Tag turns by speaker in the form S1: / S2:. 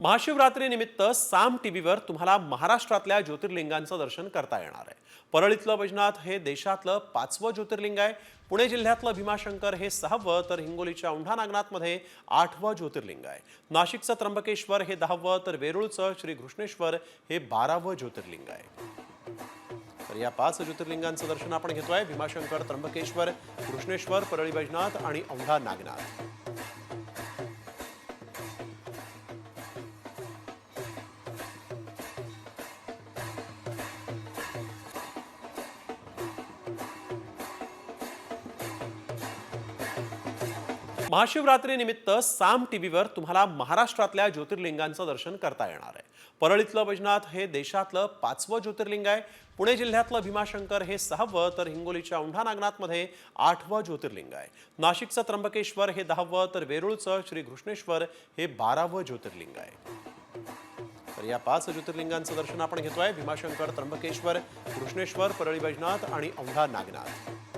S1: महाशिवरात्रीनिमित्त साम टीव्हीवर तुम्हाला महाराष्ट्रातल्या ज्योतिर्लिंगांचं दर्शन करता येणार आहे। परळीतलं वैजनाथ हे देशातलं 5वं ज्योतिर्लिंग आहे। पुणे जिल्ह्यातलं भीमाशंकर हे 6वं, तर हिंगोलीच्या औंढा नागनाथमध्ये 8वं ज्योतिर्लिंग आहे। नाशिकचं त्र्यंबकेश्वर हे 10वं, तर वेरूळचं श्री घृष्णेश्वर हे 12वं ज्योतिर्लिंग आहे। तर या 5 ज्योतिर्लिंगांचं दर्शन आपण घेतोय। भीमाशंकर, त्र्यंबकेश्वर, घृष्णेश्वर, परळी वैजनाथ आणि औंढा नागनाथ। महाशिवरात्रीनिमित्त साम टीव्हीवर तुम्हाला महाराष्ट्रातल्या ज्योतिर्लिंगांचं दर्शन करता येणार आहे। परळीतलं वैजनाथ हे देशातलं 5वं ज्योतिर्लिंग आहे। पुणे जिल्ह्यातलं भीमाशंकर हे 6वं, तर हिंगोलीच्या औंढा नागनाथमध्ये 8वं ज्योतिर्लिंग आहे। नाशिकचं त्र्यंबकेश्वर हे 10वं, तर वेरूळचं श्री घृष्णेश्वर हे 12वं ज्योतिर्लिंग आहे। तर या 5 ज्योतिर्लिंगांचं दर्शन आपण घेतोय। भीमाशंकर, त्र्यंबकेश्वर, घृष्णेश्वर, परळी वैजनाथ आणि औंढा नागनाथ।